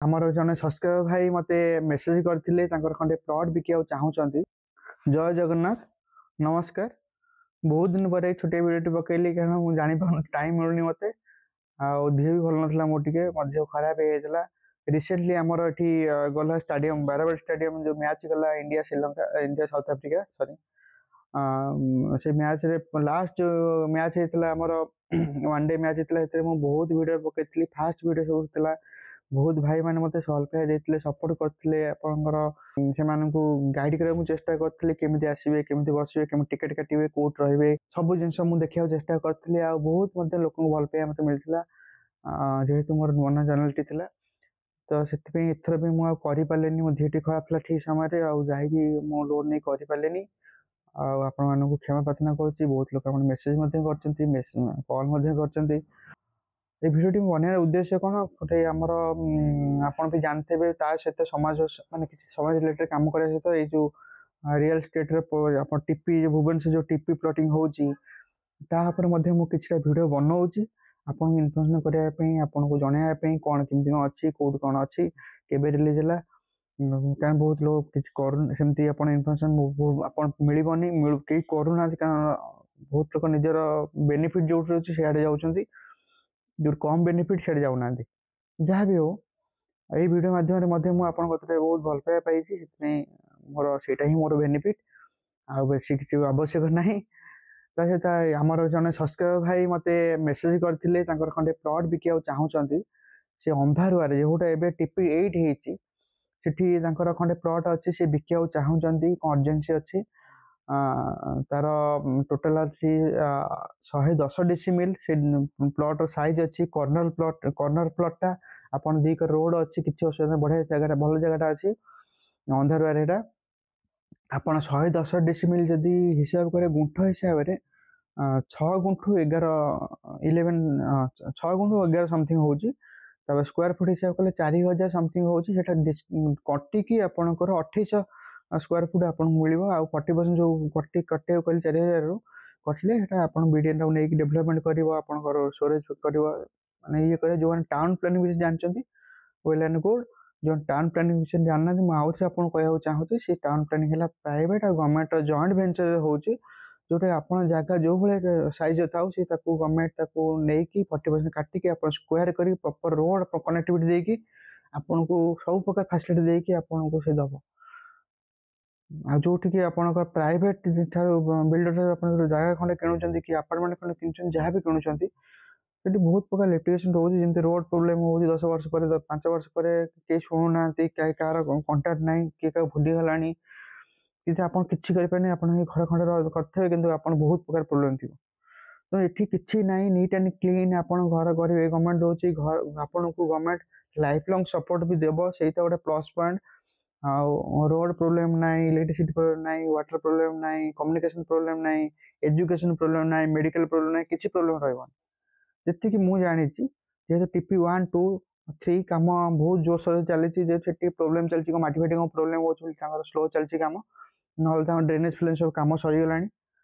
ଆମର ଜଣେ ସବସ୍କ୍ରାଇबर ଭାଇ ମତେ ମେसेज କରିଥିଲେ ତାଙ୍କର खंडे प्लॉट बिकिया चाहूचंती। जय जगन्नाथ नमस्कार। बहुत दिन पर छोटे वीडियो पकेली कारण मुझे जानी पाऊँ टाइम मिलूनी मते देह भी भल ना मोर टे मध्य खराब होता। रिसेंटली आमर ये गला स्टाडियम बारवाड़ी स्टाडियम जो मैच गला India Sri Lanka India south Africa sorry से मैच रे लास्ट जो मैच होता आमर वन डे मैच होता बहुत वीडियो पकई फास्ट वीडियो सब होता बहुत भाई मैंने मत सल्व देते सपोर्ट करते से गाइड करने चेष्टा करी केमी आसवे केमी बसवे केमी टिकेट काटे कौट रे सब जिन देखा चेष्टा करी बहुत मत लोक भल पाइबा मत मिलता जेहेतु मोर नुआ चैनल टी थी तो से एथर भी मुझे पारे मो झीटी खराब था ठीक समय जाकि मो लोन नहीं करें आपण क्षमा प्रार्थना करुच्ची बहुत लोग मेसेज कॉल कर भिडियो बनने उद्देश्य कौन गोटे आमर आपड़ भी जानते हैं ता सहित समाज मान किसी समाज रिलेटेड कम करने सहित ये जो रियल स्टेट टीपी भुवनेश्वर जो टीपी प्लॉटिंग होची किसी भिडियो बनाऊँगी आपन इनफर्मेशन करने आपन को जनवाई कौन केमती अच्छी कौट कौन अच्छी केबे रिलीज है क्या बहुत लोग किसी करमती इनफर्मेशन मिलबनी कई करूना कारण बहुत लोग निजर बेनिफिट जो सियाड़े जाऊँच जो कम बेनिफिट से जाऊना जहाँ भी हो ये वीडियो माध्यम बहुत भल पाइबा पाई मोर सेटा ही मोर बेनिफिट आ बेसी किसी आवश्यक ना सहित आमर जड़े सब्सक्राइबर भाई मते मेसेज करते खंडे प्लॉट बिकिया चाहूचंती से अंधारुआ जोटा एवं टीपी 8 होती खंडे प्लॉट अच्छी से बिकिया चाहूचंती अर्जेन्सी अच्छी तार टोटाल अच्छी 110 डिसिमिल से प्लॉट साइज अच्छी कॉर्नर प्लॉटा आपन दी रोड अच्छी किसी असुविधा बढ़िया जगह भल जगह अच्छी अंधारुआ आपन 110 डिसिमिल जदि हिसाब करे गुंठ हिसाब से 6 गुंठु 6 गुंठु 11 समथिंग होची स्क्वायर फुट हिसाब कले 4000 समथिंग होची कटिकी आपनकर 2800 स्क्वायर फुट आपन मिलिबो आ 40% जो कटे कहली 4000 रु कटले सेटा आपन बीडीएन टाउ नेकी डेवलपमेंट करिवो आपनकर स्टोरेज करिवो माने ये करे जो टाउन प्लानिंग विषय जानचंती वेल एंड गुड जो टाउन प्लानिंग विषय जानना मु आउथरे आपन कहया चाहूची से टाउन प्लानिंग हला प्राइवेट और गवर्नमेंट जॉइंट वेंचर होची जोटे आपन जागा जो भले साइज थाउ से ताकू गवर्नमेंट ताकू नेकी 40% काटिके आपन स्क्वायर करी प्रॉपर रोड कनेक्टिविटी देकी आपन को सब प्रकार फैसिलिटी देकी आपन को से दबो जो प्राइवेट बिल्डर जगह खंडे किणुंट कि अपार्टमेंट खंडे किणुंट जहाँ भी किणुंट बहुत प्रकार लिटिगेशन रोज जमी रोड प्रोब्लेम हो 10 वर्ष पर 5 वर्ष पर कई शुणुना कार कंटाक्ट ना किए क्या भूलीगला कि आप किसी करें आप घर खंडे करते कि बहुत प्रकार प्रोब्लेम थी तो ये किसी ना नीट एंड क्लीन आप घर करेंगे गवर्नमेंट रोचे घर आपन को गवर्नमेंट लाइफ लॉन्ग सपोर्ट भी देव से गोटे प्लस पॉइंट रोड प्रोब्लेम ना इलेक्ट्रिसिटी प्रोब्लेम ना वाटर प्रोब्लेम ना कम्युनिकेशन प्रोब्लेम ना एजुकेशन प्रोब्लेम ना मेडिकल प्रोब्लेम ना किसी प्रोब्लेम रही जी मुझे जानी जेहतु टीपी 1 2 3 कम बहुत जोर सोर चली प्रोब्लेम चलती मटी फाटी प्रोब्लेम हो स्लो चलती कम ना ड्रेनेज फ्लेन सब कम सरीगला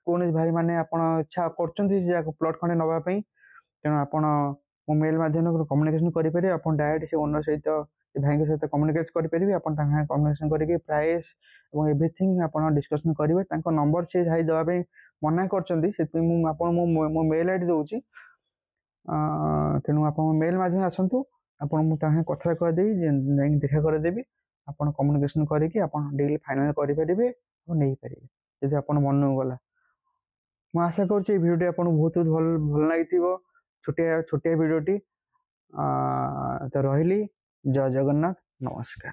कौन भाई मैंने आप इच्छा कर प्लॉट खंडे नापी तेणु आप मेल मध्यम कम्युनिकेशन करेंगे आप डायरेक्ट से ओनर सहित भाई सहित कम्युनिकेट करेंगे आप कम्युनिकेशन करके प्राइस और एवरीथिंग आप डिस्कसन करेंगे नंबर से भाई देवाई मना कर मो मेल आईडी दूसरी तेणु आप मेल मध्यम आसतु आपन कथा कहदे देखा करदेवी आप कम्युनिकेशन करके डील फाइनल करेंगे और नहीं पारे जब आप मन गला मुझे आशा करुँच भिडियो आपको बहुत भल लगी छोटिया छोटिया भिडियोटी तो रही जय जगन्नाथ नमस्कार।